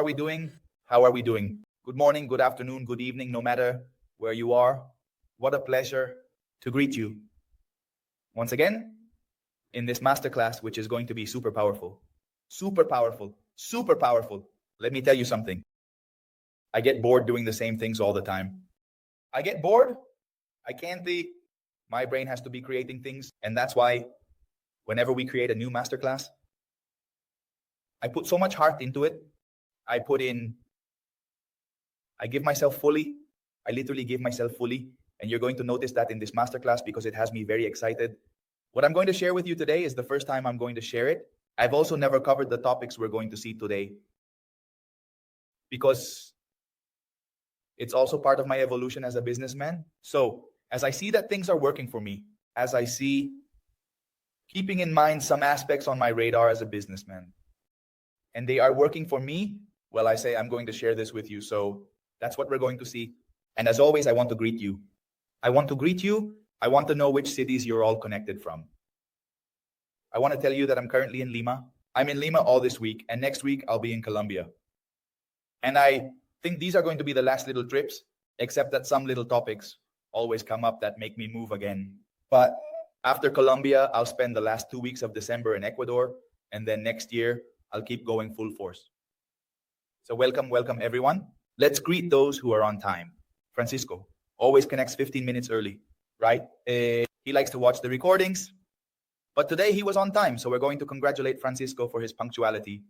are we doing? How are we doing? Good morning, good afternoon, good evening, no matter where you are. What a pleasure to greet you once again in this masterclass, which is going to be super powerful. Super powerful. Super powerful. Let me tell you something. I get bored doing the same things all the time. I get bored. I can't be. My brain has to be creating things. And that's why whenever we create a new masterclass, I put so much heart into it. I give myself fully. I literally give myself fully. And you're going to notice that in this masterclass because it has me very excited. What I'm going to share with you today is the first time I'm going to share it. I've also never covered the topics we're going to see today because it's also part of my evolution as a businessman. So as I see that things are working for me, as I see keeping in mind some aspects on my radar as a businessman, and they are working for me, well, I say I'm going to share this with you. So that's what we're going to see. And as always, I want to greet you. I want to know which cities you're all connected from. I want to tell you that I'm currently in Lima. I'm in Lima all this week, and next week I'll be in Colombia. And I think these are going to be the last little trips, except that some little topics always come up that make me move again. But after Colombia, I'll spend the last 2 weeks of December in Ecuador, and then next year, I'll keep going full force. So welcome everyone. Let's greet those who are on time. Francisco always connects 15 minutes early, right? He likes to watch the recordings, but today he was on time. So we're going to congratulate Francisco for his punctuality.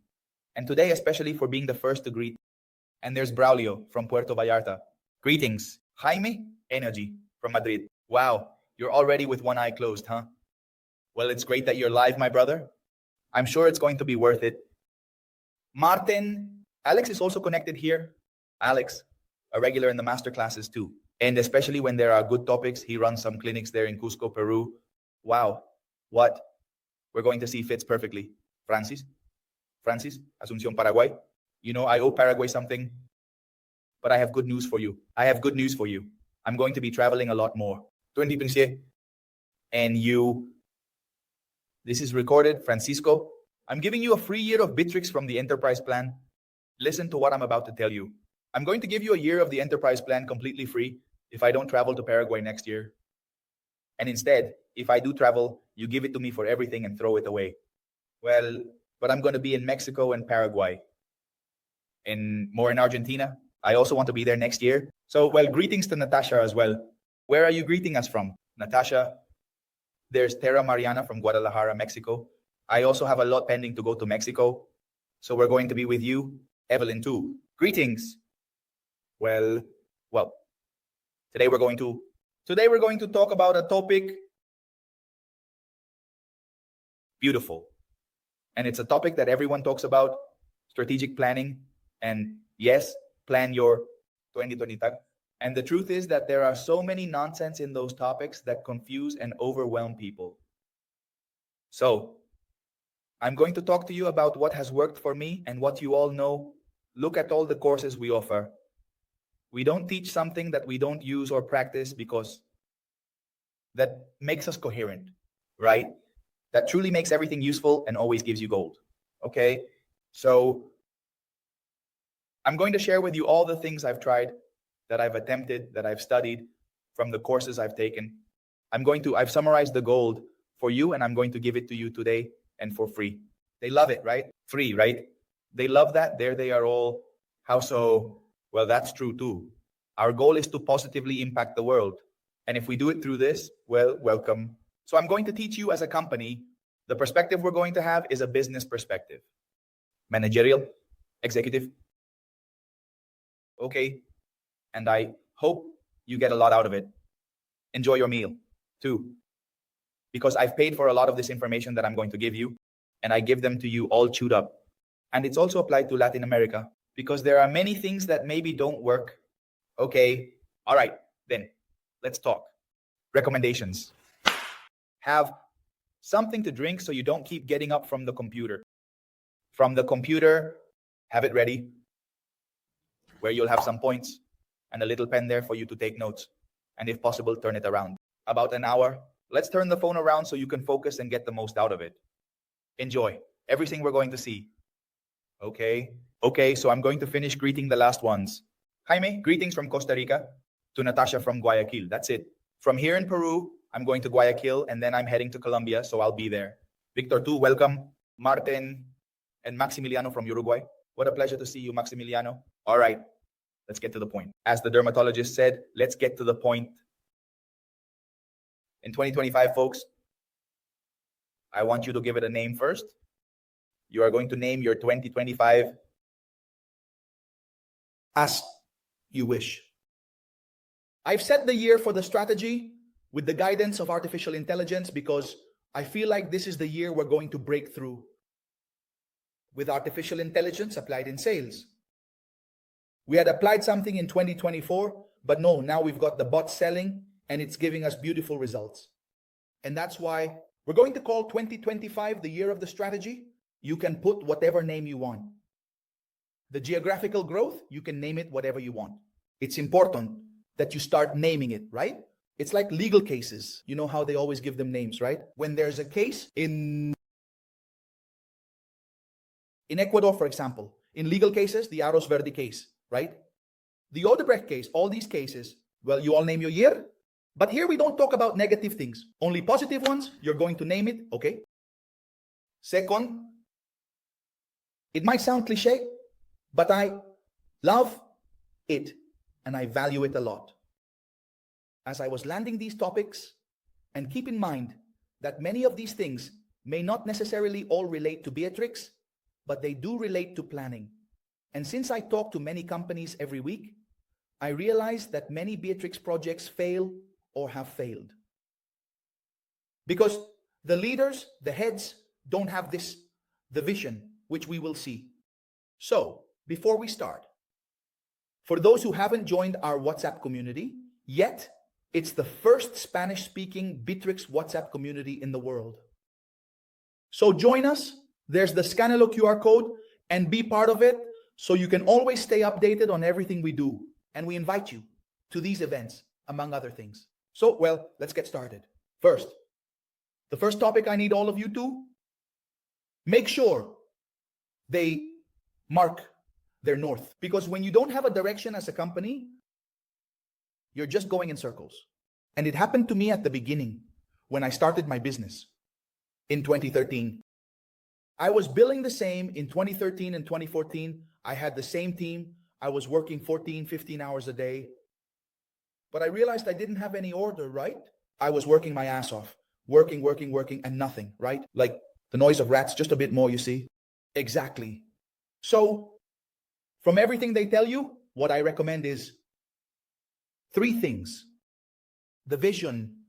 And today, especially for being the first to greet. And there's Braulio from Puerto Vallarta. Greetings. Jaime, energy from Madrid. Wow, you're already with one eye closed, huh? Well, it's great that you're live, my brother. I'm sure it's going to be worth it. Martin, Alex is also connected here. Alex, a regular in the master classes too. And especially when there are good topics, he runs some clinics there in Cusco, Peru. Wow, what we're going to see fits perfectly. Francis, Asunción, Paraguay. You know, I owe Paraguay something, but I have good news for you. I'm going to be traveling a lot more. 20%. And this is recorded, Francisco. I'm giving you a free year of Bitrix from the enterprise plan. Listen to what I'm about to tell you. I'm going to give you a year of the enterprise plan completely free if I don't travel to Paraguay next year. And instead, if I do travel, you give it to me for everything and throw it away. Well, but I'm going to be in Mexico and Paraguay. And more in Argentina. I also want to be there next year. So, well, greetings to Natasha as well. Where are you greeting us from? Natasha, there's Terra Mariana from Guadalajara, Mexico. I also have a lot pending to go to Mexico. So we're going to be with you. Evelyn too. Greetings. Well, today we're going to talk about a topic. Beautiful. And it's a topic that everyone talks about, strategic planning. And yes, plan your 2025. And the truth is that there are so many nonsense in those topics that confuse and overwhelm people. So I'm going to talk to you about what has worked for me and what you all know. Look at all the courses we offer. We don't teach something that we don't use or practice because that makes us coherent, right? That truly makes everything useful and always gives you gold. Okay? So I'm going to share with you all the things I've tried, that I've attempted, that I've studied from the courses I've taken. I've summarized the gold for you, and I'm going to give it to you today and for free. They love it, right? Free, right? They love that. There they are all. How so? Well, that's true too. Our goal is to positively impact the world. And if we do it through this, well, welcome. So I'm going to teach you as a company, the perspective we're going to have is a business perspective. Managerial, executive. Okay. And I hope you get a lot out of it. Enjoy your meal too. Because I've paid for a lot of this information that I'm going to give you, and I give them to you all chewed up. And it's also applied to Latin America because there are many things that maybe don't work. Okay. All right. Then let's talk. Recommendations. Have something to drink so you don't keep getting up from the computer. From the computer, have it ready where you'll have some points and a little pen there for you to take notes. And if possible, turn it around. About an hour. Let's turn the phone around so you can focus and get the most out of it. Enjoy everything we're going to see. Okay. Okay, so I'm going to finish greeting the last ones. Jaime, greetings from Costa Rica. To Natasha from Guayaquil. That's it. From here in Peru, I'm going to Guayaquil and then I'm heading to Colombia, so I'll be there. Victor too, welcome. Martin and Maximiliano from Uruguay. What a pleasure to see you, Maximiliano. All right, let's get to the point. As the dermatologist said, let's get to the point. In 2025, folks, I want you to give it a name first. You are going to name your 2025 as you wish. I've set the year for the strategy with the guidance of artificial intelligence because I feel like this is the year we're going to break through with artificial intelligence applied in sales. We had applied something in 2024, but no, now we've got the bot selling and it's giving us beautiful results. And that's why we're going to call 2025 the year of the strategy. You can put whatever name you want. The geographical growth, you can name it whatever you want. It's important that you start naming it, right? It's like legal cases. You know how they always give them names, right? When there's a case in Ecuador, for example, in legal cases, the Aros Verde case, right? The Odebrecht case, all these cases, well, you all name your year, but here we don't talk about negative things. Only positive ones, you're going to name it, okay? Second, it might sound cliche, but I love it and I value it a lot. As I was landing these topics, and keep in mind that many of these things may not necessarily all relate to Bitrix, but they do relate to planning. And since I talk to many companies every week, I realize that many Bitrix projects fail or have failed. Because the leaders, the heads, don't have the vision, which we will see. So, before we start, for those who haven't joined our WhatsApp community yet, it's the first Spanish-speaking Bitrix WhatsApp community in the world. So join us. There's the Scanelo QR code and be part of it so you can always stay updated on everything we do. And we invite you to these events, among other things. So, well, let's get started. First, the first topic I need all of you to make sure they mark their north. Because when you don't have a direction as a company, you're just going in circles. And it happened to me at the beginning when I started my business in 2013. I was billing the same in 2013 and 2014. I had the same team. I was working 14, 15 hours a day. But I realized I didn't have any order, right? I was working my ass off. Working, and nothing, right? Like the noise of rats, just a bit more, you see? Exactly. So, from everything they tell you, what I recommend is 3 things. The vision.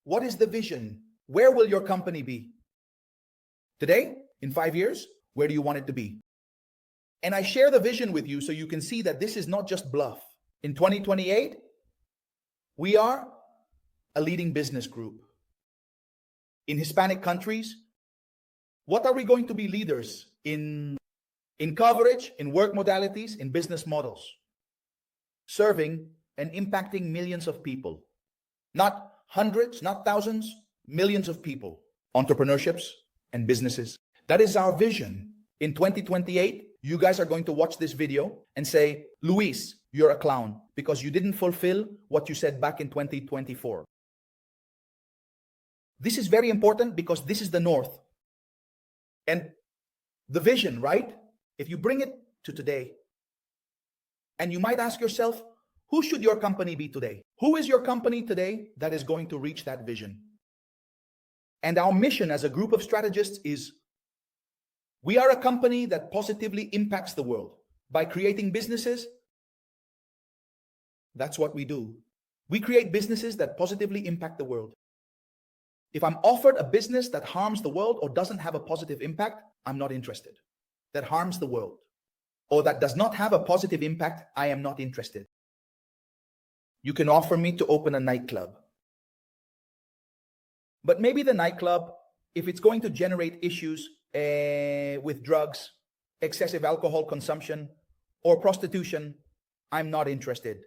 What is the vision? Where will your company be? Today? In 5 years? Where do you want it to be? And I share the vision with you so you can see that this is not just bluff. In 2028, we are a leading business group. In Hispanic countries, what are we going to be leaders in coverage, in work modalities, in business models? Serving and impacting millions of people. Not hundreds, not thousands, millions of people. Entrepreneurships and businesses. That is our vision. In 2028, you guys are going to watch this video and say, Luis, you're a clown because you didn't fulfill what you said back in 2024. This is very important because this is the north. And the vision, right? If you bring it to today, and you might ask yourself, who should your company be today? Who is your company today that is going to reach that vision? And our mission as a group of strategists is, we are a company that positively impacts the world by creating businesses. That's what we do. We create businesses that positively impact the world. If I'm offered a business that harms the world or doesn't have a positive impact, I'm not interested. That harms the world or that does not have a positive impact, I am not interested. You can offer me to open a nightclub. But maybe the nightclub, if it's going to generate issues with drugs, excessive alcohol consumption, or prostitution, I'm not interested.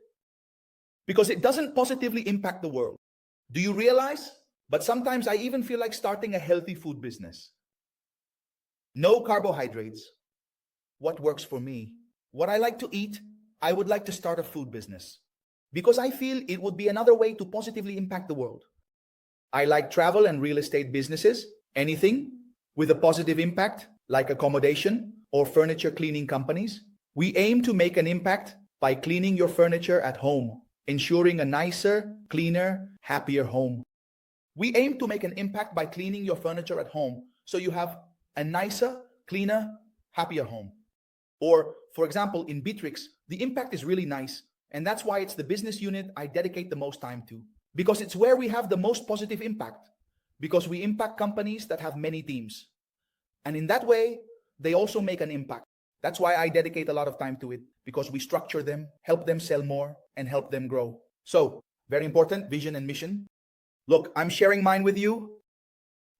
Because it doesn't positively impact the world. Do you realize? But sometimes I even feel like starting a healthy food business. No carbohydrates, what works for me. What I like to eat, I would like to start a food business because I feel it would be another way to positively impact the world. I like travel and real estate businesses, anything with a positive impact, like accommodation or furniture cleaning companies. We aim to make an impact by cleaning your furniture at home, ensuring a nicer, cleaner, happier home. We aim to make an impact by cleaning your furniture at home so you have a nicer, cleaner, happier home. Or, for example, in Bitrix, the impact is really nice, and that's why it's the business unit I dedicate the most time to, because it's where we have the most positive impact, because we impact companies that have many teams. And in that way, they also make an impact. That's why I dedicate a lot of time to it, because we structure them, help them sell more, and help them grow. So, very important, vision and mission. Look, I'm sharing mine with you,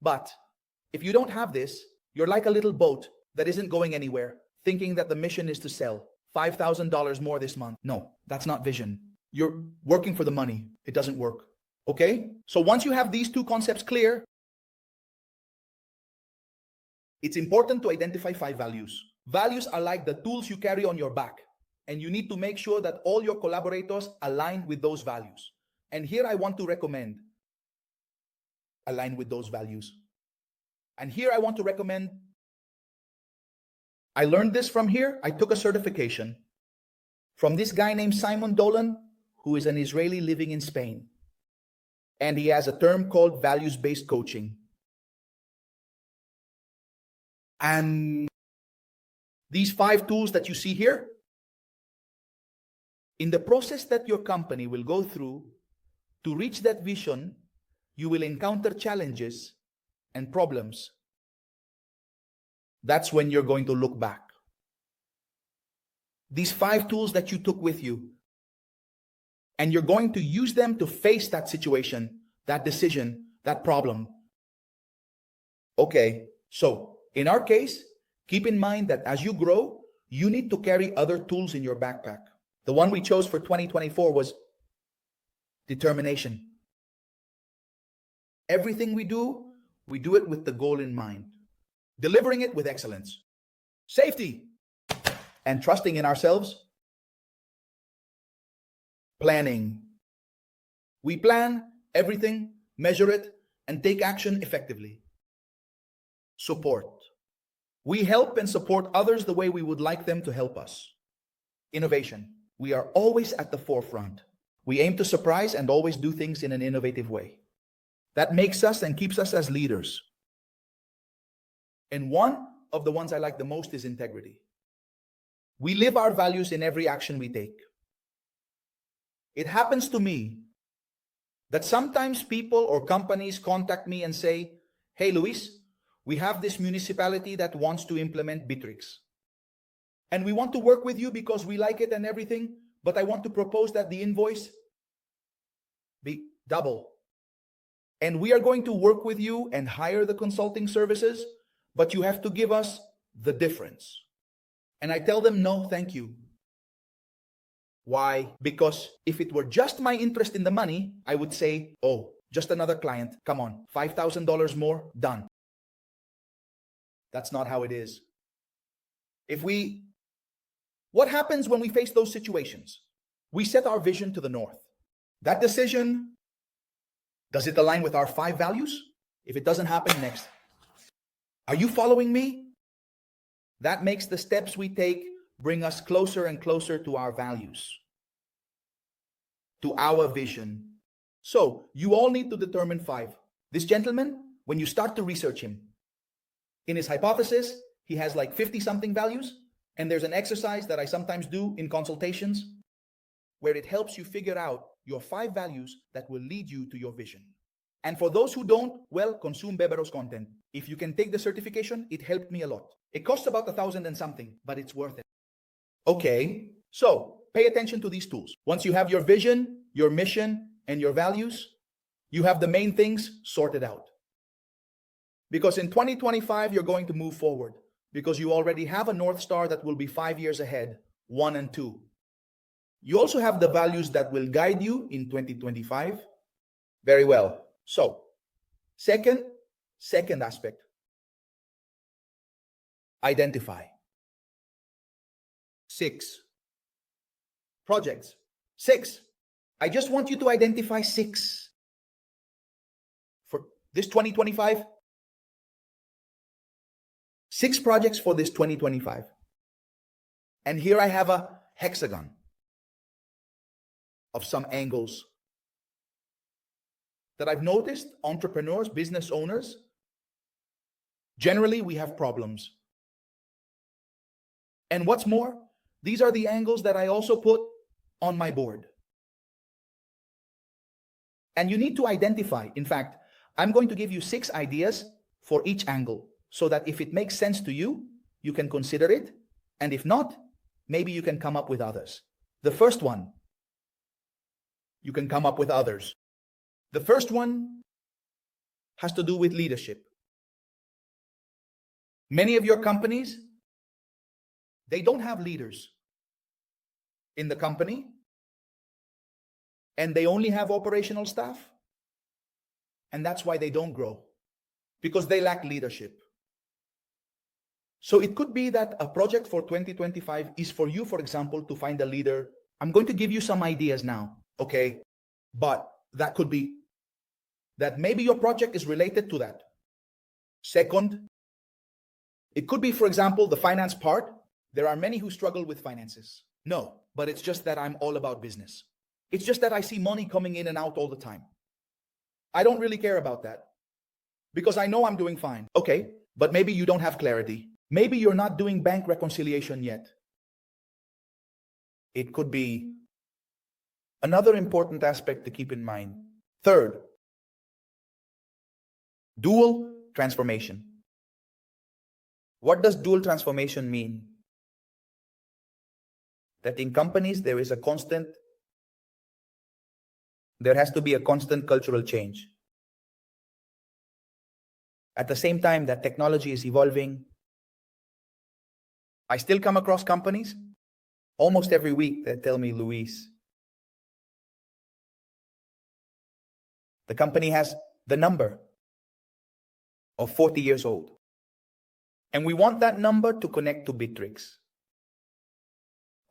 but if you don't have this, you're like a little boat that isn't going anywhere, thinking that the mission is to sell $5,000 more this month. No, that's not vision. You're working for the money. It doesn't work. Okay? So once you have these two concepts clear, it's important to identify 5 values. Values are like the tools you carry on your back, and you need to make sure that all your collaborators align with those values. And here I want to recommend align with those values. And here I want to recommend, I learned this from here. I took a certification from this guy named Simon Dolan, who is an Israeli living in Spain. And he has a term called values-based coaching. And these 5 tools that you see here, in the process that your company will go through to reach that vision, you will encounter challenges and problems. That's when you're going to look back. These 5 tools that you took with you, and you're going to use them to face that situation, that decision, that problem. Okay, so in our case, keep in mind that as you grow, you need to carry other tools in your backpack. The one we chose for 2024 was determination. Everything we do it with the goal in mind, delivering it with excellence. Safety and trusting in ourselves. Planning. We plan everything, measure it, and take action effectively. Support. We help and support others the way we would like them to help us. Innovation. We are always at the forefront. We aim to surprise and always do things in an innovative way. That makes us and keeps us as leaders. And one of the ones I like the most is integrity. We live our values in every action we take. It happens to me that sometimes people or companies contact me and say, "Hey, Luis, we have this municipality that wants to implement Bitrix. And we want to work with you because we like it and everything, but I want to propose that the invoice be double. And we are going to work with you and hire the consulting services, but you have to give us the difference." And I tell them, "No, thank you." Why? Because if it were just my interest in the money, I would say, "Oh, just another client. Come on, $5,000 more, done." That's not how it is. What happens when we face those situations? We set our vision to the north. That decision, does it align with our 5 values? If it doesn't happen, next. Are you following me? That makes the steps we take bring us closer and closer to our values, to our vision. So you all need to determine 5. This gentleman, when you start to research him, in his hypothesis, he has like 50 something values. And there's an exercise that I sometimes do in consultations where it helps you figure out your 5 values that will lead you to your vision. And for those who don't, well, consume Bebero's content. If you can take the certification, it helped me a lot. It costs about 1,000 and something, but it's worth it. Okay, so pay attention to these tools. Once you have your vision, your mission, and your values, you have the main things sorted out. Because in 2025, you're going to move forward. Because you already have a North Star that will be 5 years ahead, 1 and 2. You also have the values that will guide you in 2025. Very well. So, second aspect. Identify. 6 projects. 6. I just want you to identify 6 for this 2025. 6 projects for this 2025. And here I have a hexagon of some angles that I've noticed entrepreneurs, business owners, generally we have problems. And what's more, these are the angles that I also put on my board. And you need to identify. In fact, I'm going to give you 6 ideas for each angle so that if it makes sense to you, you can consider it. And if not, maybe you can come up with others. The first one, you can come up with others. The first one has to do with leadership. Many of your companies, they don't have leaders in the company, and they only have operational staff. And that's why they don't grow, because they lack leadership. So it could be that a project for 2025 is for you, for example, to find a leader. I'm going to give you some ideas now, okay? But that could be that maybe your project is related to that. Second, it could be, for example, the finance part. There are many who struggle with finances. No, but it's just that I'm all about business. It's just that I see money coming in and out all the time. I don't really care about that because I know I'm doing fine. Okay, but maybe you don't have clarity. Maybe you're not doing bank reconciliation yet. It could be another important aspect to keep in mind. Third, dual transformation. What does dual transformation mean? That in companies there has to be a constant cultural change. At the same time that technology is evolving, I still come across companies almost every week that tell me, Luis, the company has the number of 40 years old. And we want that number to connect to Bitrix.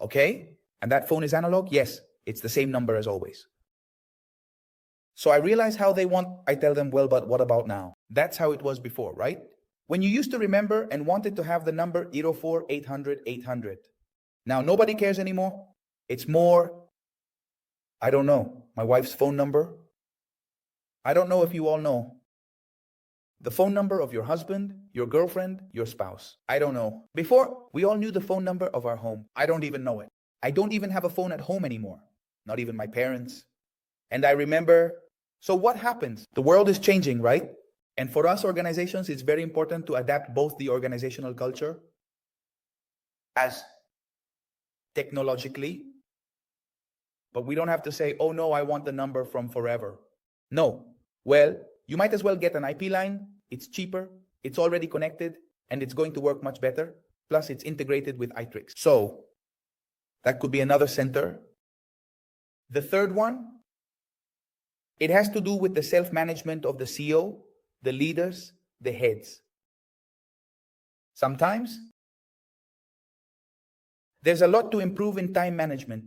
Okay? And that phone is analog? Yes, it's the same number as always. So I realize how they want. I tell them, well, but what about now? That's how it was before, right? When you used to remember and wanted to have the number 04 800 800. Now nobody cares anymore. It's more, I don't know, my wife's phone number. I don't know if you all know. The phone number of your husband, your girlfriend, your spouse. I don't know. Before, we all knew the phone number of our home. I don't even know it. I don't even have a phone at home anymore. Not even my parents. And I remember, so what happens? The world is changing, right? And for us organizations, it's very important to adapt both the organizational culture as technologically, but we don't have to say, oh no, I want the number from forever. No. Well, you might as well get an IP line. It's cheaper, it's already connected, and it's going to work much better. Plus, it's integrated with Bitrix. So that could be another center. The third one, it has to do with the self-management of the CEO, the leaders, the heads. Sometimes there's a lot to improve in time management.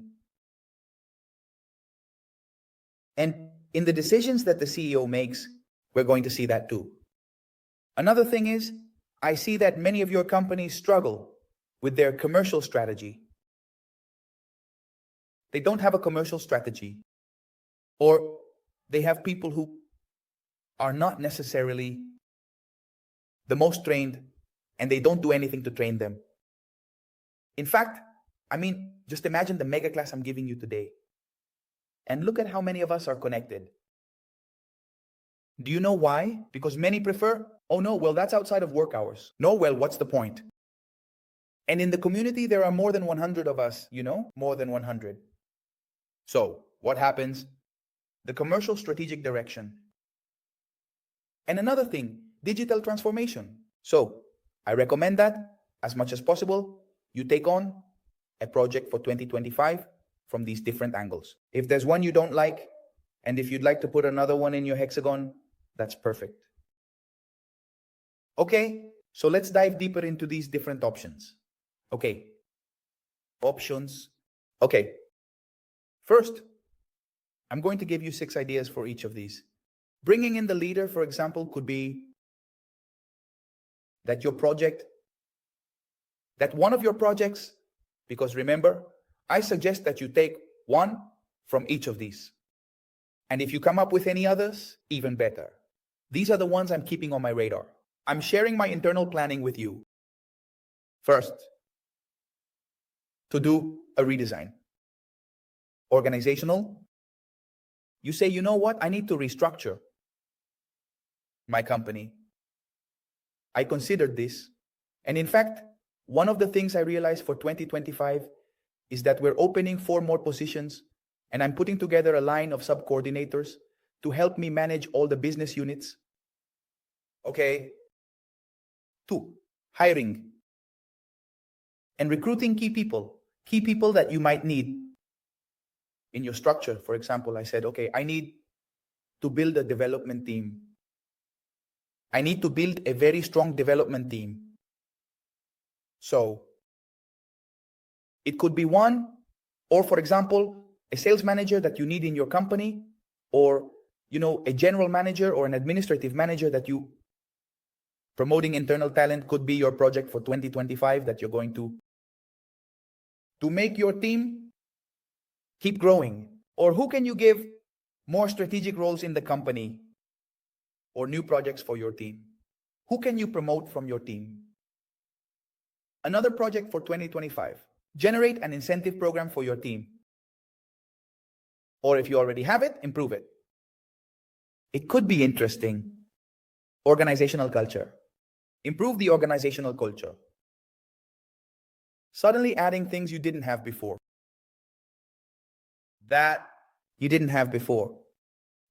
And in the decisions that the CEO makes, we're going to see that too. Another thing is, I see that many of your companies struggle with their commercial strategy. They don't have a commercial strategy, or they have people who are not necessarily the most trained, and they don't do anything to train them. In fact, just imagine the mega class I'm giving you today. And look at how many of us are connected. Do you know why? Because many prefer, oh no, well, that's outside of work hours. No, well, what's the point? And in the community, there are more than 100 of us, more than 100. So what happens? The commercial strategic direction. And another thing, digital transformation. So I recommend that as much as possible, you take on a project for 2025 from these different angles. If there's one you don't like, and if you'd like to put another one in your hexagon, that's perfect. Okay, so let's dive deeper into these different options. Okay, options. Okay. First, I'm going to give you 6 ideas for each of these. Bringing in the leader, for example, could be that one of your projects, because remember, I suggest that you take one from each of these. And if you come up with any others, even better. These are the ones I'm keeping on my radar. I'm sharing my internal planning with you. First, to do a redesign. Organizational. You say, you know what? I need to restructure my company. I considered this. And in fact, one of the things I realized for 2025 is that we're opening 4 more positions, and I'm putting together a line of sub-coordinators to help me manage all the business units. Okay. 2, hiring and recruiting key people that you might need in your structure. For example, I said, okay, I need to build a development team. I need to build a very strong development team. So it could be one, or for example, a sales manager that you need in your company, or, a general manager or an administrative manager that you promoting internal talent could be your project for 2025 that you're going to make your team keep growing. Or who can you give more strategic roles in the company or new projects for your team? Who can you promote from your team? Another project for 2025, generate an incentive program for your team. Or if you already have it, improve it. It could be interesting. Organizational culture. Improve the organizational culture. Suddenly adding things you didn't have before. That you didn't have before.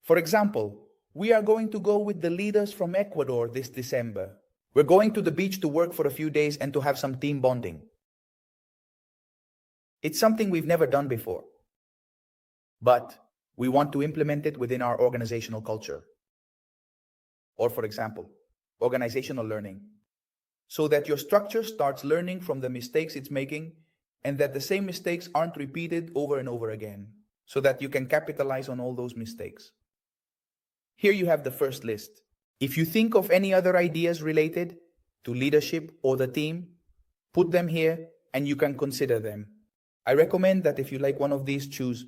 For example, we are going to go with the leaders from Ecuador this December. We're going to the beach to work for a few days and to have some team bonding. It's something we've never done before, but we want to implement it within our organizational culture. Or for example, organizational learning, so that your structure starts learning from the mistakes it's making and that the same mistakes aren't repeated over and over again, so that you can capitalize on all those mistakes. Here you have the first list. If you think of any other ideas related to leadership or the team, put them here and you can consider them. I recommend that if you like one of these, choose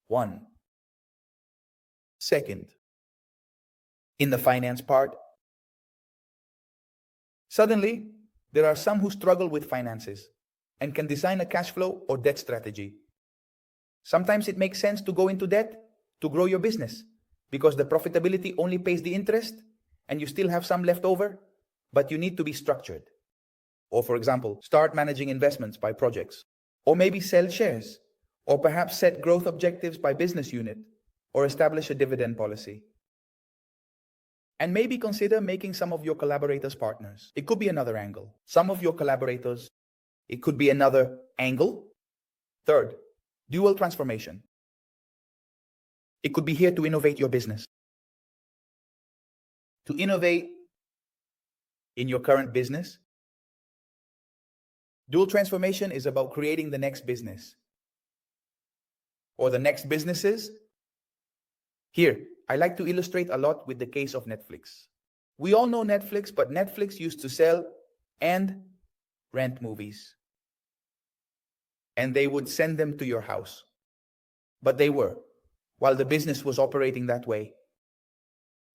one. Second, in the finance part, suddenly there are some who struggle with finances and can design a cash flow or debt strategy. Sometimes it makes sense to go into debt to grow your business because the profitability only pays the interest and you still have some left over, but you need to be structured. Or for example, start managing investments by projects, or maybe sell shares, or perhaps set growth objectives by business unit, or establish a dividend policy. And maybe consider making some of your collaborators partners. It could be another angle. Some of your collaborators, it could be another angle. Third, dual transformation. It could be here to innovate your business. To innovate in your current business. Dual transformation is about creating the next business or the next businesses. Here, I like to illustrate a lot with the case of Netflix. We all know Netflix, but Netflix used to sell and rent movies. And they would send them to your house. But while the business was operating that way,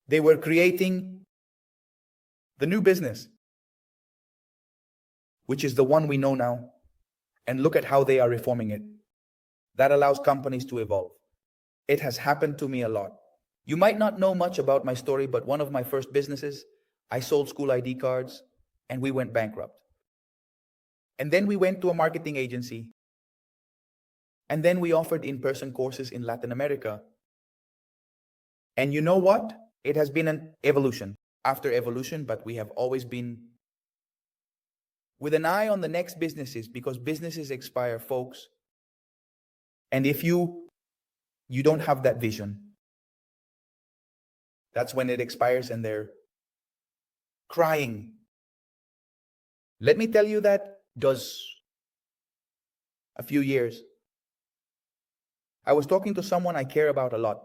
they were creating the new business, which is the one we know now. And look at how they are reforming it. That allows companies to evolve. It has happened to me a lot. You might not know much about my story, but one of my first businesses, I sold school ID cards and we went bankrupt. And then we went to a marketing agency. And then we offered in-person courses in Latin America. And you know what? It has been an evolution after evolution, but we have always been with an eye on the next businesses because businesses expire, folks. And if you don't have that vision, that's when it expires and they're crying. Let me tell you that does a few years, I was talking to someone I care about a lot.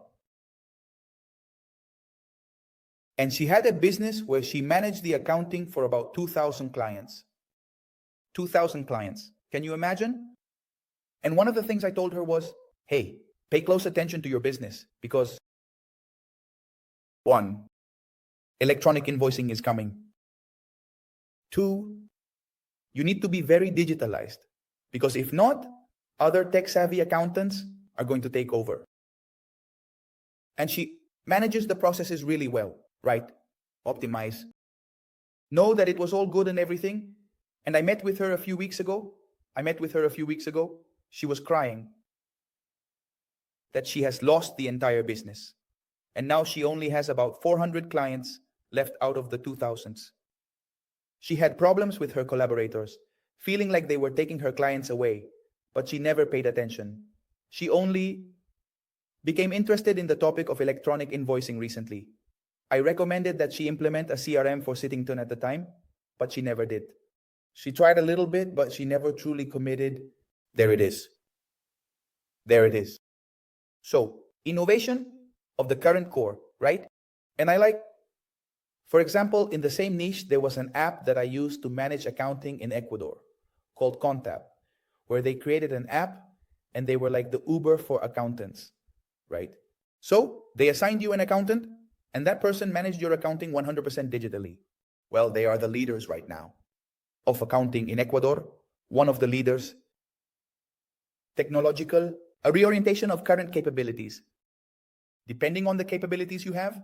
And she had a business where she managed the accounting for about 2,000 clients. 2,000 clients. Can you imagine? And one of the things I told her was, hey, pay close attention to your business because 1, electronic invoicing is coming. 2, you need to be very digitalized because if not, other tech-savvy accountants are going to take over. And she manages the processes really well, right? Optimize. Know that it was all good and everything. And I met with her a few weeks ago. She was crying that she has lost the entire business. And now she only has about 400 clients left out of the 2,000s. She had problems with her collaborators, feeling like they were taking her clients away, but she never paid attention. She only became interested in the topic of electronic invoicing recently. I recommended that she implement a CRM for Sittington at the time, but she never did. She tried a little bit, but she never truly committed. There it is. So, innovation of the current core, right? And for example, in the same niche, there was an app that I used to manage accounting in Ecuador called Contab, where they created an app and they were like the Uber for accountants, right? So they assigned you an accountant and that person managed your accounting 100% digitally. Well, they are the leaders right now of accounting in Ecuador, one of the leaders, technological, a reorientation of current capabilities. Depending on the capabilities you have,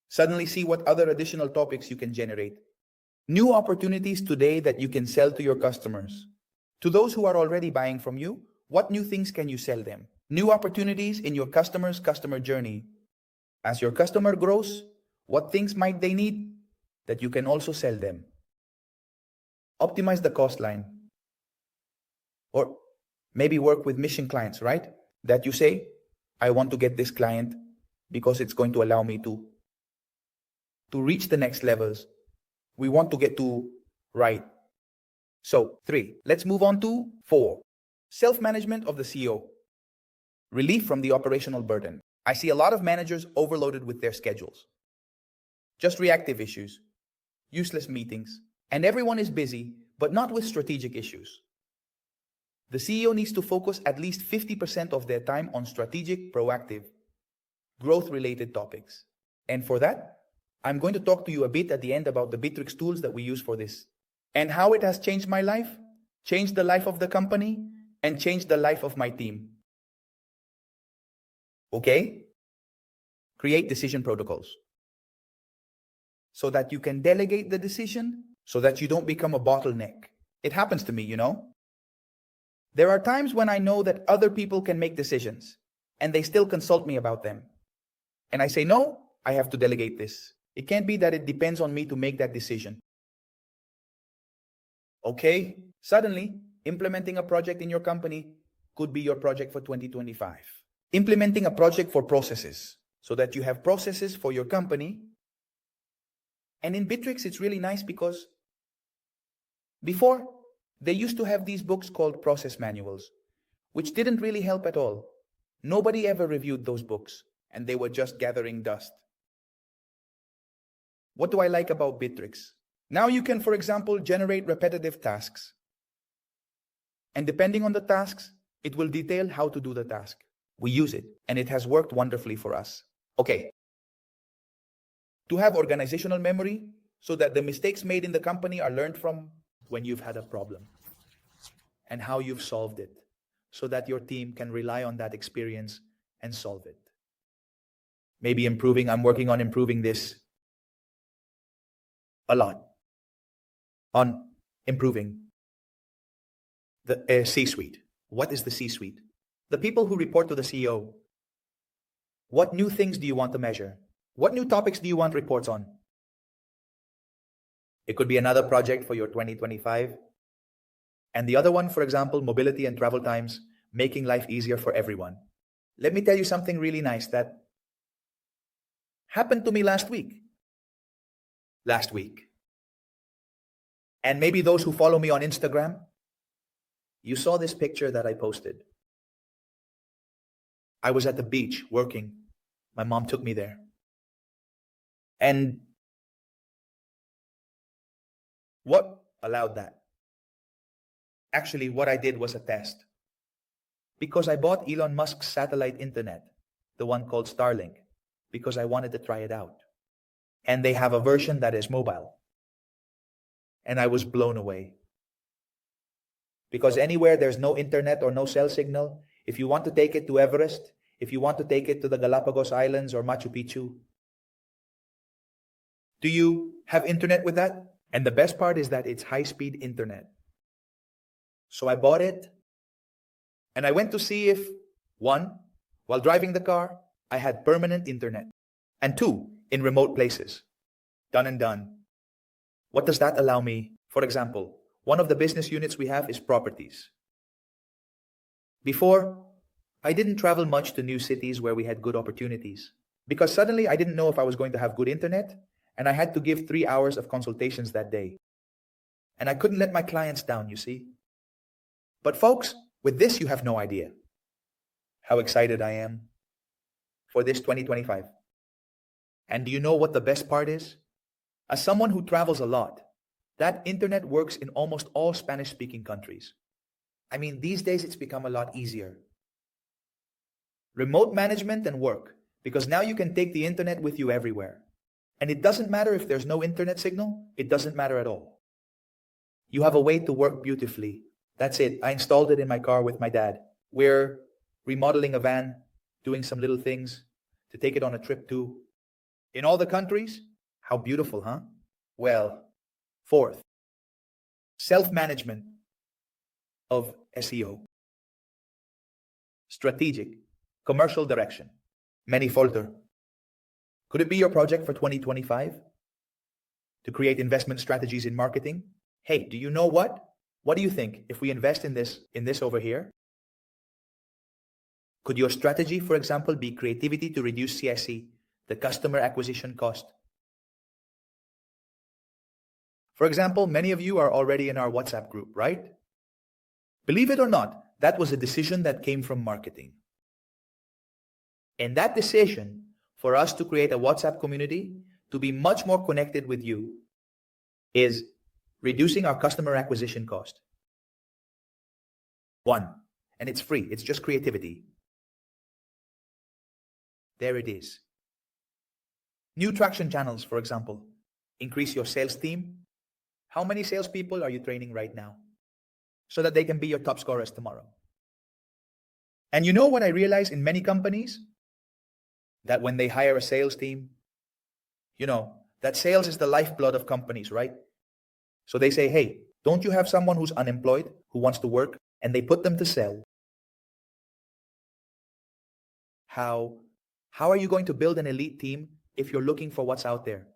suddenly see what other additional topics you can generate. New opportunities today that you can sell to your customers. To those who are already buying from you, what new things can you sell them? New opportunities in your customer's customer journey. As your customer grows, what things might they need that you can also sell them? Optimize the cost line. Or maybe work with mission clients, right? That you say, I want to get this client because it's going to allow me to reach the next levels. We want to get to, right? So 3, let's move on to 4. Self-management of the CEO. Relief from the operational burden. I see a lot of managers overloaded with their schedules. Just reactive issues, useless meetings, and everyone is busy, but not with strategic issues. The CEO needs to focus at least 50% of their time on strategic, proactive, growth-related topics. And for that, I'm going to talk to you a bit at the end about the Bitrix tools that we use for this and how it has changed my life, changed the life of the company, and changed the life of my team. Okay? Create decision protocols so that you can delegate the decision so that you don't become a bottleneck. It happens to me, you know? There are times when I know that other people can make decisions and they still consult me about them. And I say, no, I have to delegate this. It can't be that it depends on me to make that decision. Okay? Suddenly, implementing a project in your company could be your project for 2025. Implementing a project for processes so that you have processes for your company. And in Bitrix, it's really nice because before, they used to have these books called process manuals, which didn't really help at all. Nobody ever reviewed those books, and they were just gathering dust. What do I like about Bitrix? Now you can, for example, generate repetitive tasks. And depending on the tasks, it will detail how to do the task. We use it, and it has worked wonderfully for us. Okay. To have organizational memory so that the mistakes made in the company are learned from when you've had a problem and how you've solved it so that your team can rely on that experience and solve it. Maybe I'm working on improving this a lot, on improving the C-suite. What is the C-suite? The people who report to the CEO. What new things do you want to measure? What new topics do you want reports on? It could be another project for your 2025. And the other one, for example, mobility and travel times, making life easier for everyone. Let me tell you something really nice that happened to me last week. And maybe those who follow me on Instagram You saw this picture that I posted. I was at the beach working. My mom took me there. And what allowed that? Actually, what I did was a test. Because I bought Elon Musk's satellite internet, the one called Starlink, because I wanted to try it out. And they have a version that is mobile. And I was blown away. Because anywhere there's no internet or no cell signal, if you want to take it to Everest, if you want to take it to the Galapagos Islands or Machu Picchu, do you have internet with that? And the best part is that it's high-speed internet. So I bought it, and I went to see if, one, while driving the car, I had permanent internet, and two, in remote places. Done and done. What does that allow me? For example, one of the business units we have is properties. Before, I didn't travel much to new cities where we had good opportunities, because suddenly I didn't know if I was going to have good internet, and I had to give 3 hours of consultations that day. And I couldn't let my clients down, you see. But folks, with this you have no idea how excited I am for this 2025. And do you know what the best part is? As someone who travels a lot, that internet works in almost all Spanish-speaking countries. I mean, these days it's become a lot easier. Remote management and work, because now you can take the internet with you everywhere. And it doesn't matter if there's no internet signal, it doesn't matter at all. You have a way to work beautifully. That's it. I installed it in my car with my dad. We're remodeling a van, doing some little things to take it on a trip to. In all the countries? How beautiful, huh? Well, fourth, self-management of SEO. Strategic, commercial direction. Many folder. Could it be your project for 2025? To create investment strategies in marketing? Hey, do you know what? What do you think if we invest in this over here? Could your strategy, for example, be creativity to reduce CSC, the customer acquisition cost? For example, many of you are already in our WhatsApp group, right? Believe it or not, that was a decision that came from marketing. And that decision, for us to create a WhatsApp community, to be much more connected with you, is reducing our customer acquisition cost. One, and it's free. It's just creativity. There it is. New traction channels, for example. Increase your sales team. How many salespeople are you training right now? So that they can be your top scorers tomorrow. And you know what I realize in many companies? That when they hire a sales team, that sales is the lifeblood of companies, right? So they say, hey, don't you have someone who's unemployed, who wants to work, and they put them to sell? How are you going to build an elite team if you're looking for what's out there,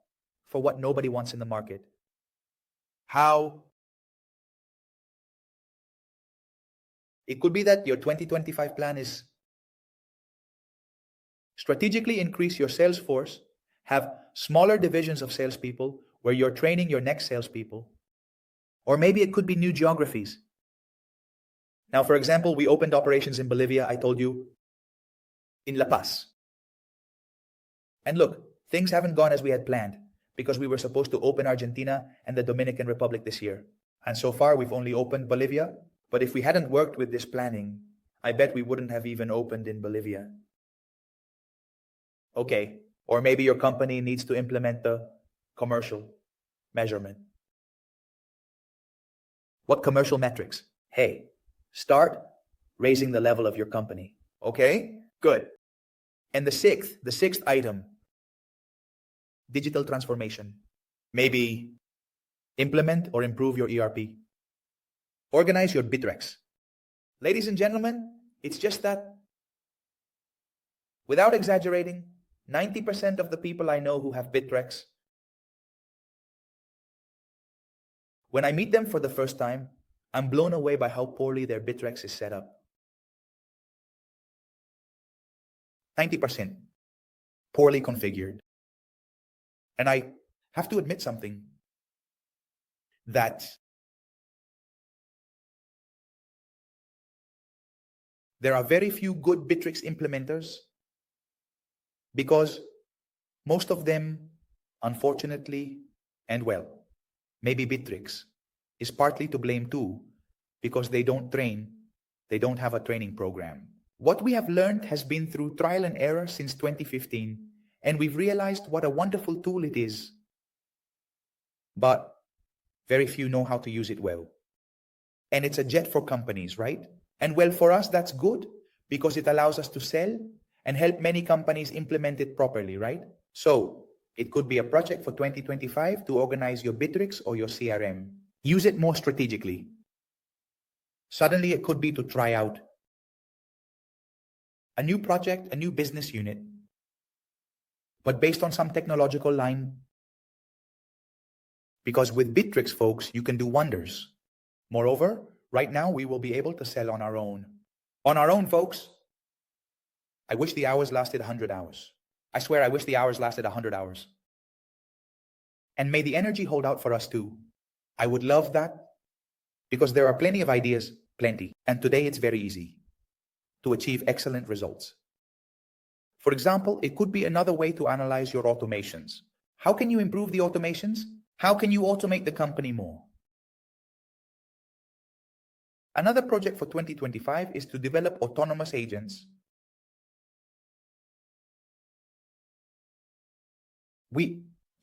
for what nobody wants in the market? It could be that your 2025 plan is strategically increase your sales force, have smaller divisions of salespeople where you're training your next salespeople. Or maybe it could be new geographies. Now, for example, we opened operations in Bolivia, I told you, in La Paz. And look, things haven't gone as we had planned because we were supposed to open Argentina and the Dominican Republic this year. And so far, we've only opened Bolivia. But if we hadn't worked with this planning, I bet we wouldn't have even opened in Bolivia. Okay, or maybe your company needs to implement the commercial measurement. What commercial metrics? Hey, start raising the level of your company. Okay, good. And the sixth item, digital transformation. Maybe implement or improve your ERP. Organize your Bitrix. Ladies and gentlemen, it's just that, without exaggerating, 90% of the people I know who have Bitrix, when I meet them for the first time, I'm blown away by how poorly their Bitrix is set up. 90% poorly configured. And I have to admit something, that There are very few good Bitrix implementers because most of them, unfortunately, and well, maybe Bitrix is partly to blame too, because they don't have a training program. What we have learned has been through trial and error since 2015, and we've realized what a wonderful tool it is. But very few know how to use it well. And it's a jet for companies, right? And well, for us, that's good because it allows us to sell and help many companies implement it properly, right? So it could be a project for 2025 to organize your Bitrix or your CRM. Use it more strategically. Suddenly, it could be to try out a new project, a new business unit, but based on some technological line. Because with Bitrix, folks, you can do wonders. Moreover, right now, we will be able to sell on our own. On our own, folks. I wish the hours lasted 100 hours. I swear, I wish the hours lasted 100 hours. And may the energy hold out for us too. I would love that because there are plenty of ideas, plenty. And today it's very easy to achieve excellent results. For example, it could be another way to analyze your automations. How can you improve the automations? How can you automate the company more? Another project for 2025 is to develop autonomous agents.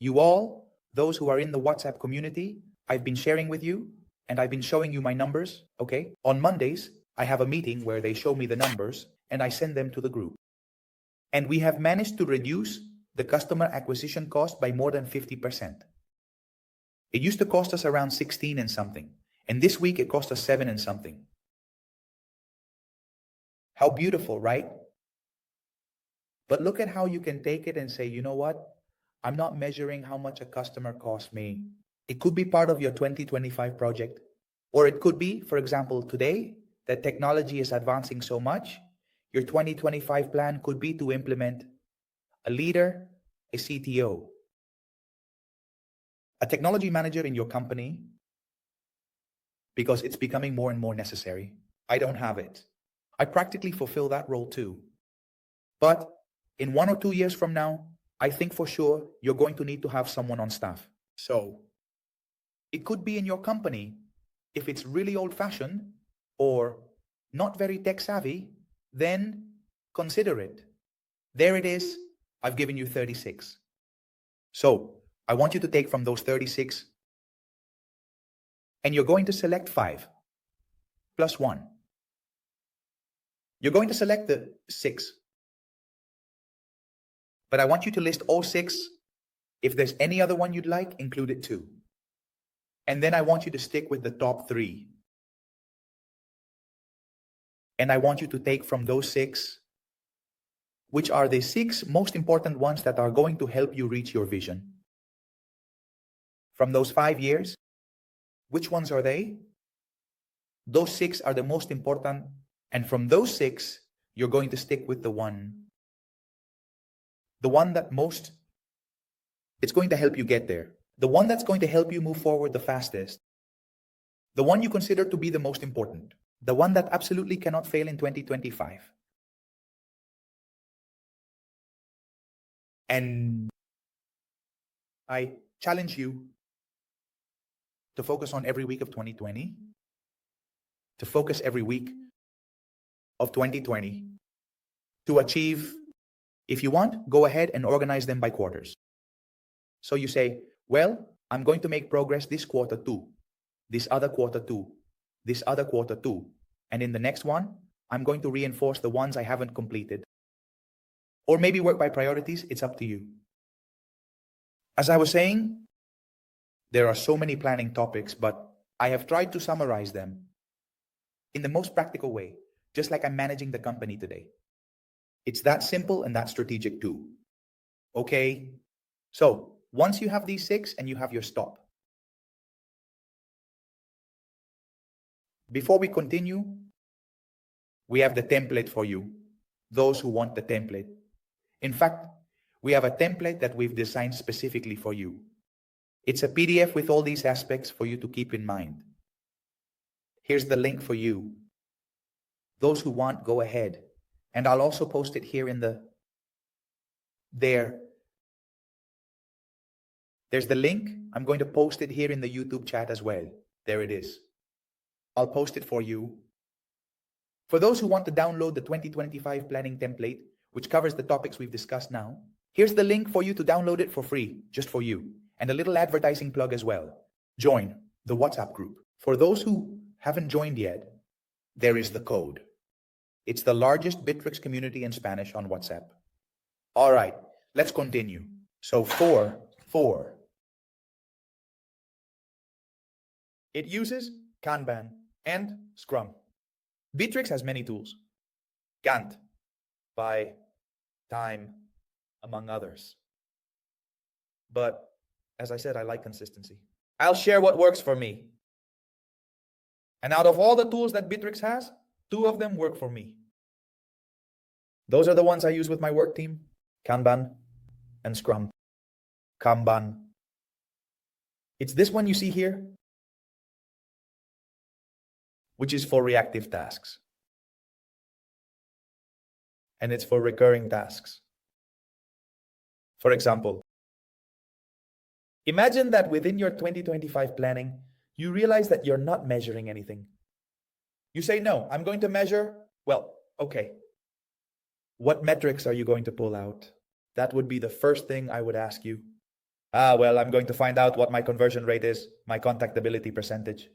You all, those who are in the WhatsApp community, I've been sharing with you and I've been showing you my numbers, okay? On Mondays, I have a meeting where they show me the numbers and I send them to the group. And we have managed to reduce the customer acquisition cost by more than 50%. It used to cost us around 16 and something. And this week it cost us 7 and something. How beautiful, right? But look at how you can take it and say, you know what? I'm not measuring how much a customer costs me. It could be part of your 2025 project. Or it could be, for example, today, that technology is advancing so much, your 2025 plan could be to implement a leader, a CTO, a technology manager in your company, because it's becoming more and more necessary. I don't have it. I practically fulfill that role too. But in 1 or 2 years from now, I think for sure you're going to need to have someone on staff. So it could be in your company. If it's really old-fashioned or not very tech-savvy, then consider it. There it is. I've given you 36. So I want you to take from those 36 and you're going to select 5 plus 1. You're going to select the 6. But I want you to list all 6. If there's any other one you'd like, include it too. And then I want you to stick with the top 3. And I want you to take from those 6, which are the 6 most important ones that are going to help you reach your vision. From those 5 years, which ones are they? Those 6 are the most important. And from those 6, you're going to stick with the one that most, it's going to help you get there. The one that's going to help you move forward the fastest. The one you consider to be the most important. The one that absolutely cannot fail in 2025. And I challenge you to focus on every week of 2020, to focus every week of 2020, to achieve. If you want, go ahead and organize them by quarters. So you say, well, I'm going to make progress this quarter too, this other quarter too, this other quarter too. And in the next one, I'm going to reinforce the ones I haven't completed. Or maybe work by priorities, it's up to you. As I was saying, there are so many planning topics, but I have tried to summarize them in the most practical way, just like I'm managing the company today. It's that simple and that strategic too. Okay? So once you have these 6 and you have your stop. Before we continue, we have the template for you, those who want the template. In fact, we have a template that we've designed specifically for you. It's a PDF with all these aspects for you to keep in mind. Here's the link for you. Those who want, go ahead. And I'll also post it here in there's the link. I'm going to post it here in the YouTube chat as well. There it is. I'll post it for you. For those who want to download the 2025 planning template, which covers the topics we've discussed now, here's the link for you to download it for free, just for you. And a little advertising plug as well. Join the WhatsApp group. For those who haven't joined yet, there is the code. It's the largest Bitrix community in Spanish on WhatsApp. All right, let's continue. So 4. It uses Kanban and Scrum. Bitrix has many tools. Gantt, by time, among others. But as I said, I like consistency. I'll share what works for me. And out of all the tools that Bitrix has, 2 of them work for me. Those are the ones I use with my work team, Kanban and Scrum. Kanban. It's this one you see here, which is for reactive tasks. And it's for recurring tasks. For example, imagine that within your 2025 planning, you realize that you're not measuring anything. You say, no, I'm going to measure. Well, okay. What metrics are you going to pull out? That would be the first thing I would ask you. Well, I'm going to find out what my conversion rate is, my contactability percentage.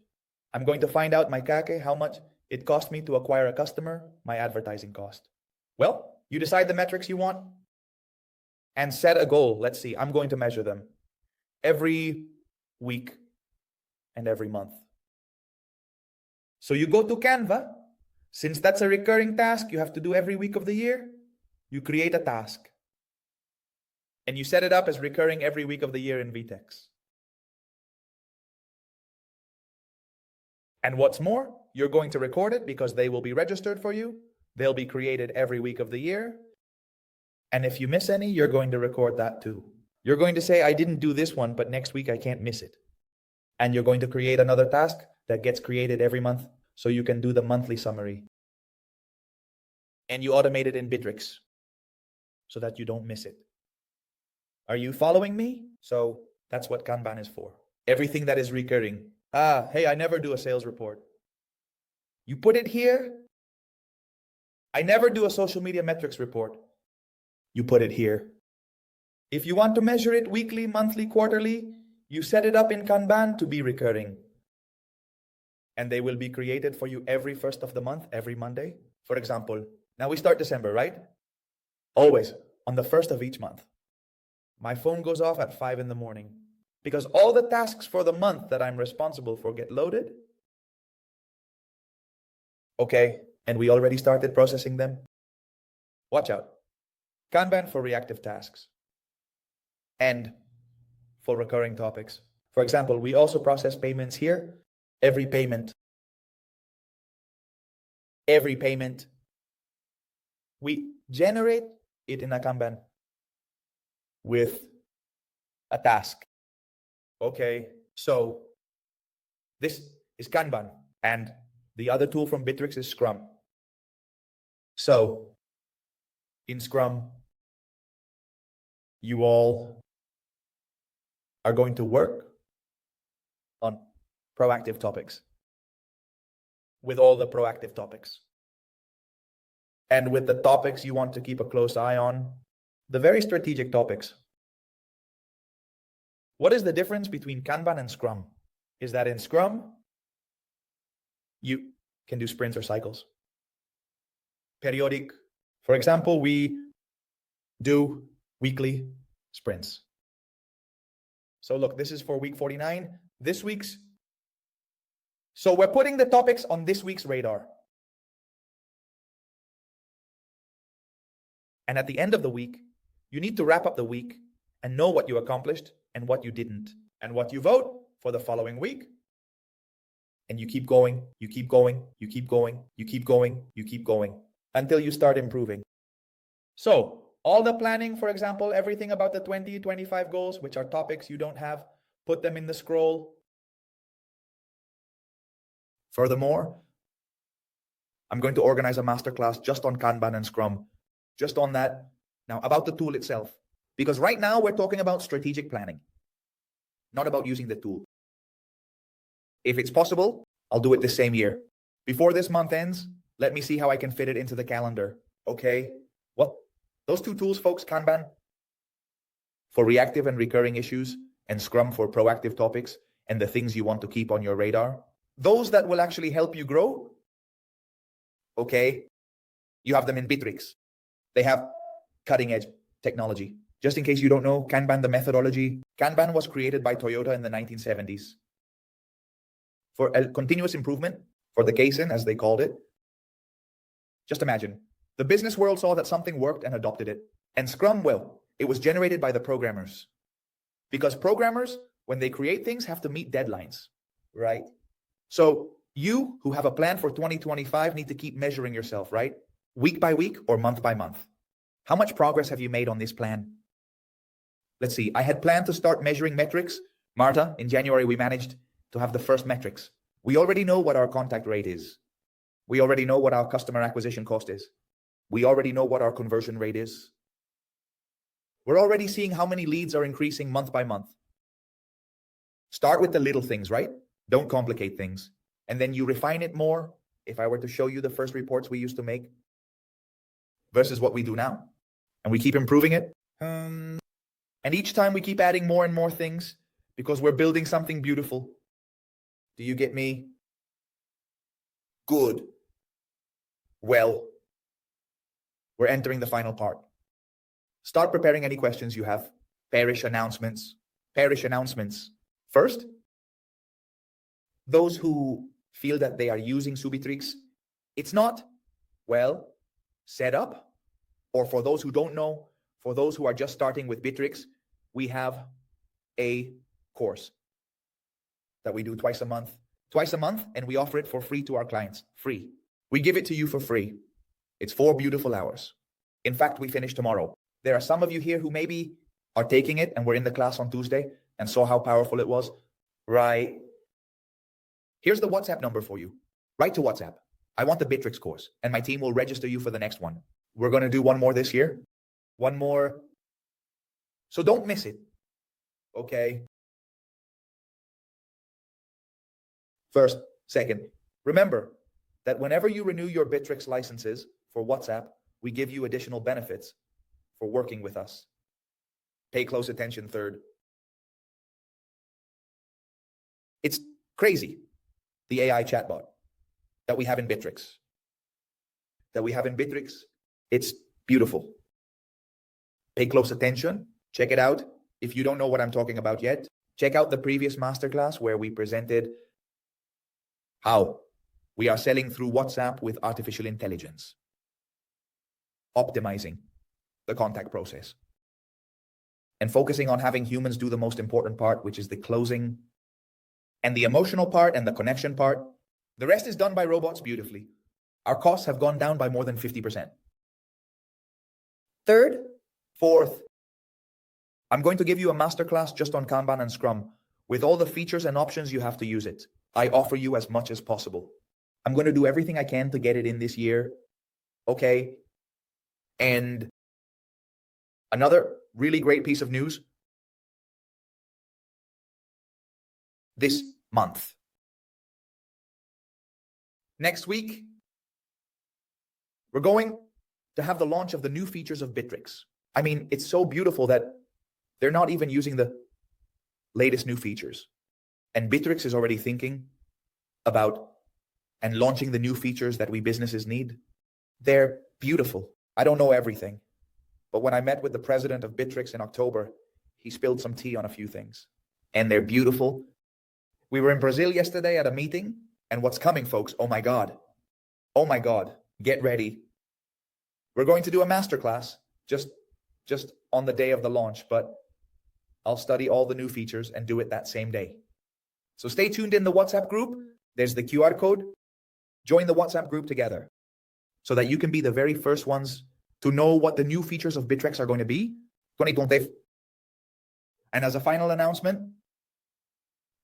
I'm going to find out my CAC, how much it cost me to acquire a customer, my advertising cost. Well, you decide the metrics you want and set a goal. Let's see, I'm going to measure them every week and every month. So you go to Canva. Since that's a recurring task you have to do every week of the year, you create a task. And you set it up as recurring every week of the year in Vtex. And what's more, you're going to record it because they will be registered for you. They'll be created every week of the year. And if you miss any, you're going to record that too. You're going to say, I didn't do this one, but next week I can't miss it. And you're going to create another task that gets created every month so you can do the monthly summary. And you automate it in Bitrix so that you don't miss it. Are you following me? So that's what Kanban is for. Everything that is recurring. Hey, I never do a sales report. You put it here. I never do a social media metrics report. You put it here. If you want to measure it weekly, monthly, quarterly, you set it up in Kanban to be recurring. And they will be created for you every first of the month, every Monday. For example, now we start December, right? Always on the first of each month. My phone goes off at 5 in the morning because all the tasks for the month that I'm responsible for get loaded. Okay, and we already started processing them. Watch out. Kanban for reactive tasks and for recurring topics. For example, we also process payments here. Every payment, we generate it in a Kanban with a task. Okay, so this is Kanban, and the other tool from Bitrix is Scrum. So in Scrum, you all are going to work on proactive topics with all the proactive topics. And with the topics you want to keep a close eye on, the very strategic topics. What is the difference between Kanban and Scrum? Is that in Scrum, you can do sprints or cycles. Periodic. For example, we do weekly sprints. So look, this is for week 49. This week's. So we're putting the topics on this week's radar. And at the end of the week, you need to wrap up the week and know what you accomplished and what you didn't, and what you vote for the following week. And you keep going, you keep going, you keep going, you keep going, you keep going, until you start improving. So all the planning, for example, everything about the 2025 goals, which are topics you don't have, put them in the scroll. Furthermore, I'm going to organize a masterclass just on Kanban and Scrum, just on that. Now, about the tool itself, because right now we're talking about strategic planning, not about using the tool. If it's possible, I'll do it this same year. Before this month ends, let me see how I can fit it into the calendar. Okay? Well, those two tools, folks, Kanban for reactive and recurring issues, and Scrum for proactive topics and the things you want to keep on your radar, those that will actually help you grow, okay, you have them in Bitrix. They have cutting edge technology. Just in case you don't know, Kanban, the methodology, Kanban was created by Toyota in the 1970s for a continuous improvement, for the Kaizen, as they called it. Just imagine, the business world saw that something worked and adopted it. And Scrum, well, it was generated by the programmers. Because programmers, when they create things, have to meet deadlines, right? So you who have a plan for 2025 need to keep measuring yourself, right? Week by week or month by month. How much progress have you made on this plan? Let's see, I had planned to start measuring metrics. Marta, in January, we managed to have the first metrics. We already know what our contact rate is. We already know what our customer acquisition cost is. We already know what our conversion rate is. We're already seeing how many leads are increasing month by month. Start with the little things, right? Don't complicate things. And then you refine it more. If I were to show you the first reports we used to make versus what we do now, and we keep improving it. And each time we keep adding more and more things because we're building something beautiful. Do you get me? Good. Well, we're entering the final part. Start preparing any questions you have. Parish announcements. Parish announcements. First, those who feel that they are using Subitrix, it's not, well, set up. Or for those who don't know, for those who are just starting with Bitrix, we have a course that we do twice a month, and we offer it for free to our clients, free. We give it to you for free. It's 4 beautiful hours. In fact, we finish tomorrow. There are some of you here who maybe are taking it and were in the class on Tuesday and saw how powerful it was, right? Here's the WhatsApp number for you. Write to WhatsApp. I want the Bitrix course, and my team will register you for the next one. We're going to do one more this year. One more. So don't miss it. Okay? First, second, remember that whenever you renew your Bitrix licenses for WhatsApp, we give you additional benefits for working with us. Pay close attention, third. It's crazy, the AI chatbot that we have in Bitrix. It's beautiful. Pay close attention. Check it out. If you don't know what I'm talking about yet, check out the previous masterclass where we presented how we are selling through WhatsApp with artificial intelligence, optimizing the contact process, and focusing on having humans do the most important part, which is the closing and the emotional part and the connection part. The rest is done by robots beautifully. Our costs have gone down by more than 50%. Third, fourth, I'm going to give you a masterclass just on Kanban and Scrum with all the features and options you have to use it. I offer you as much as possible. I'm going to do everything I can to get it in this year. Okay. And another really great piece of news. This month. Next week, we're going to have the launch of the new features of Bitrix. I mean, it's so beautiful that they're not even using the latest new features. And Bitrix is already thinking about and launching the new features that we businesses need. They're beautiful. I don't know everything. But when I met with the president of Bitrix in October, he spilled some tea on a few things. And they're beautiful. We were in Brazil yesterday at a meeting. And what's coming, folks? Oh my God. Oh my God. Get ready. We're going to do a masterclass just on the day of the launch, but I'll study all the new features and do it that same day. So stay tuned in the WhatsApp group. There's the QR code. Join the WhatsApp group together so that you can be the very first ones to know what the new features of Bitrix are going to be. And as a final announcement,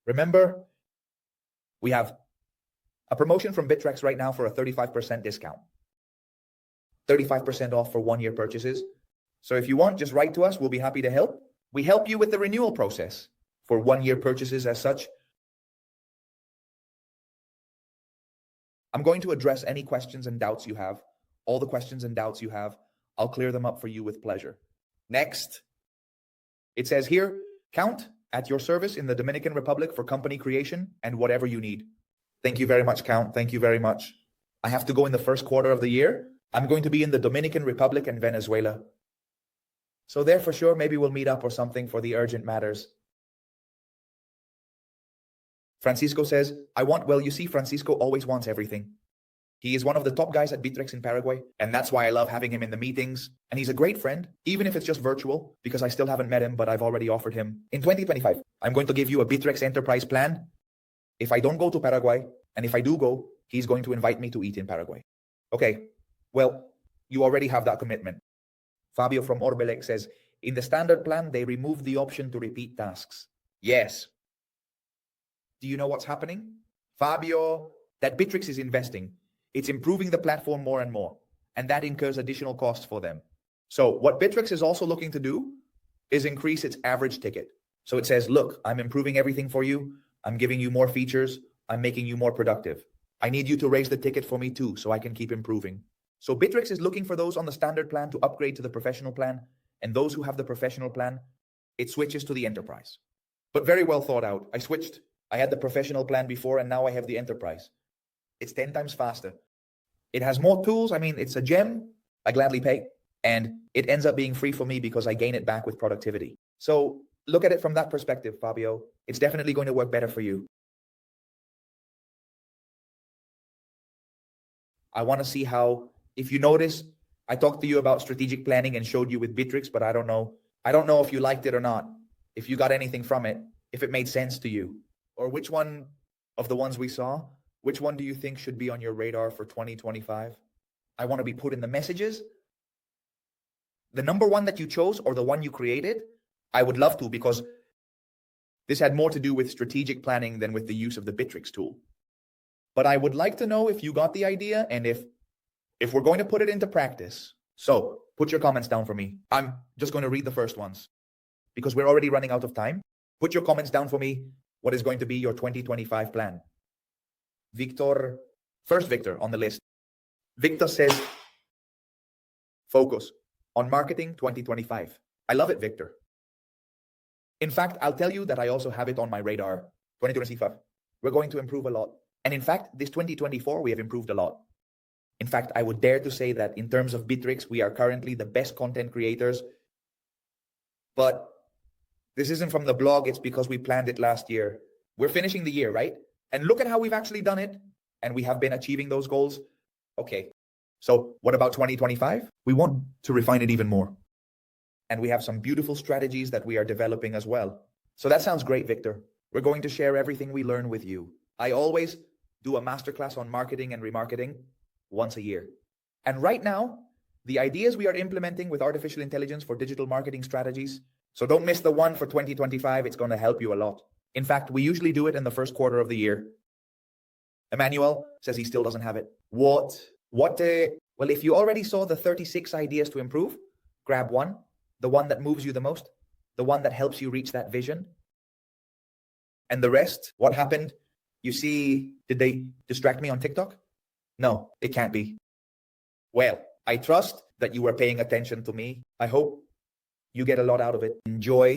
remember, we have A promotion from Bitrix right now for a 35% discount. 35% off for 1-year purchases. So if you want, just write to us. We'll be happy to help. We help you with the renewal process for 1-year purchases as such. I'm going to address any questions and doubts you have. All the questions and doubts you have, I'll clear them up for you with pleasure. Next, it says here, Count at your service in the Dominican Republic for company creation and whatever you need. Thank you very much, Count. Thank you very much. I have to go in the first quarter of the year. I'm going to be in the Dominican Republic and Venezuela. So there for sure, maybe we'll meet up or something for the urgent matters. Francisco says, well, you see, Francisco always wants everything. He is one of the top guys at Bitrix in Paraguay, and that's why I love having him in the meetings. And he's a great friend, even if it's just virtual, because I still haven't met him, but I've already offered him. In 2025, I'm going to give you a Bitrix enterprise plan. If I don't go to Paraguay, and if I do go, he's going to invite me to eat in Paraguay. Okay, well, you already have that commitment. Fabio from Orbelec says, in the standard plan, they removed the option to repeat tasks. Yes. Do you know what's happening? Fabio, that Bitrix is investing. It's improving the platform more and more, and that incurs additional costs for them. So what Bitrix is also looking to do is increase its average ticket. So it says, look, I'm improving everything for you. I'm giving you more features. I'm making you more productive. I need you to raise the ticket for me too, so I can keep improving. So Bitrix is looking for those on the standard plan to upgrade to the professional plan, and those who have the professional plan, it switches to the enterprise. But very well thought out. I switched. I had the professional plan before, and now I have the enterprise. It's 10 times faster. It has more tools. I mean, it's a gem. I gladly pay. And it ends up being free for me because I gain it back with productivity. So look at it from that perspective, Fabio. It's definitely going to work better for you. I want to see how, if you notice, I talked to you about strategic planning and showed you with Bitrix, but I don't know if you liked it or not, if you got anything from it, if it made sense to you, or which one of the ones we saw, which one do you think should be on your radar for 2025? I want to be put in the messages. The number one that you chose or the one you created, I would love to, because this had more to do with strategic planning than with the use of the Bitrix tool. But I would like to know if you got the idea and if we're going to put it into practice. So put your comments down for me. I'm just going to read the first ones because we're already running out of time. Put your comments down for me. What is going to be your 2025 plan? Victor on the list. Victor says, focus on marketing 2025. I love it, Victor. In fact, I'll tell you that I also have it on my radar. 2025. We're going to improve a lot. And in fact, this 2024, we have improved a lot. In fact, I would dare to say that in terms of Bitrix, we are currently the best content creators. But this isn't from the blog. It's because we planned it last year. We're finishing the year, right? And look at how we've actually done it. And we have been achieving those goals. Okay. So what about 2025? We want to refine it even more. And we have some beautiful strategies that we are developing as well. So that sounds great, Victor. We're going to share everything we learn with you. I always do a masterclass on marketing and remarketing once a year. And right now, the ideas we are implementing with artificial intelligence for digital marketing strategies. So don't miss the one for 2025. It's going to help you a lot. In fact, we usually do it in the first quarter of the year. Emmanuel says he still doesn't have it. Well, if you already saw the 36 ideas to improve, grab one, the one that moves you the most, the one that helps you reach that vision. And the rest, what happened? You see, did they distract me on TikTok? No, it can't be. Well, I trust that you were paying attention to me. I hope you get a lot out of it. Enjoy.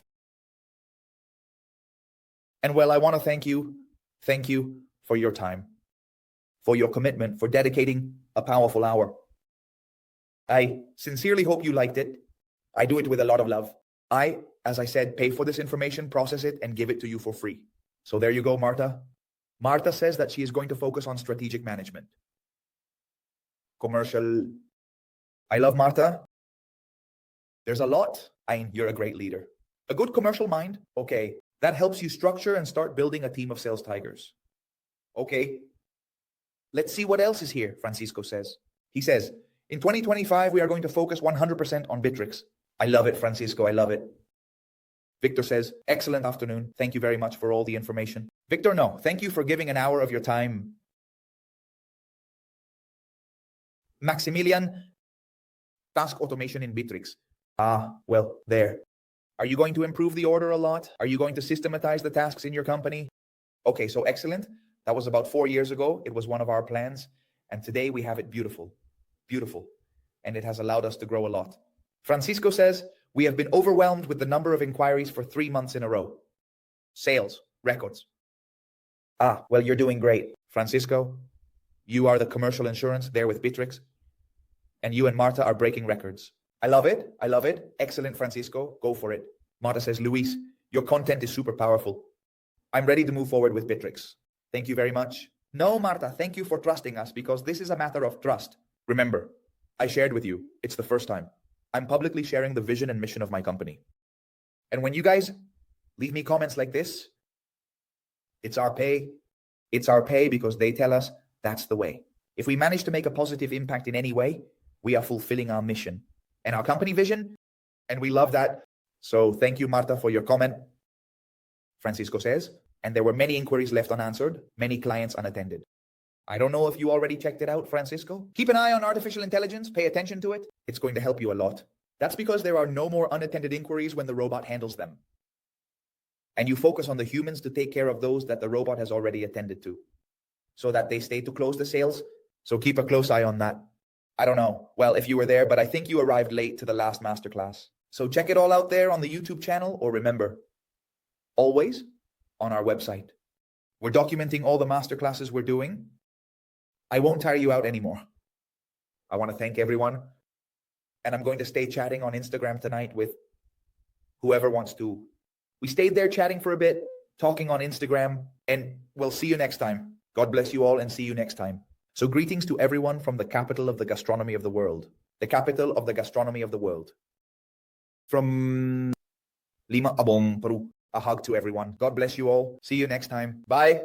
And well, I want to thank you. Thank you for your time, for your commitment, for dedicating a powerful hour. I sincerely hope you liked it. I do it with a lot of love. I, as I said, pay for this information, process it, and give it to you for free. So there you go, Marta. Marta says that she is going to focus on strategic management. Commercial. I love Marta. There's a lot. You're a great leader. A good commercial mind. Okay. That helps you structure and start building a team of sales tigers. Okay. Let's see what else is here, Francisco says. He says, in 2025, we are going to focus 100% on Bitrix. I love it, Francisco. I love it. Victor says, excellent afternoon. Thank you very much for all the information. Victor, no, thank you for giving an hour of your time Maximilian, task automation in Bitrix. Well, there. Are you going to improve the order a lot? Are you going to systematize the tasks in your company? Okay, so excellent. That was about 4 years ago. It was one of our plans. And today we have it beautiful. Beautiful. And it has allowed us to grow a lot. Francisco says, we have been overwhelmed with the number of inquiries for 3 months in a row. Sales, records. Well, you're doing great. Francisco, you are the commercial insurance there with Bitrix. And you and Marta are breaking records. I love it. I love it. Excellent, Francisco. Go for it. Marta says, Luis, your content is super powerful. I'm ready to move forward with Bitrix. Thank you very much. No, Marta, thank you for trusting us because this is a matter of trust. Remember, I shared with you. It's the first time. I'm publicly sharing the vision and mission of my company. And when you guys leave me comments like this, it's our pay. It's our pay because they tell us that's the way. If we manage to make a positive impact in any way, we are fulfilling our mission and our company vision, and we love that. So thank you, Marta, for your comment. Francisco says, and there were many inquiries left unanswered, many clients unattended. I don't know if you already checked it out, Francisco. Keep an eye on artificial intelligence. Pay attention to it. It's going to help you a lot. That's because there are no more unattended inquiries when the robot handles them. And you focus on the humans to take care of those that the robot has already attended to so that they stay to close the sales. So keep a close eye on that. I don't know. Well, if you were there, but I think you arrived late to the last masterclass. So check it all out there on the YouTube channel, or remember, always on our website. We're documenting all the masterclasses we're doing. I won't tire you out anymore. I want to thank everyone. And I'm going to stay chatting on Instagram tonight with whoever wants to. We stayed there chatting for a bit, talking on Instagram, and we'll see you next time. God bless you all and see you next time. So greetings to everyone from the capital of the gastronomy of the world. The capital of the gastronomy of the world. From Lima, Abong, Peru. A hug to everyone. God bless you all. See you next time. Bye.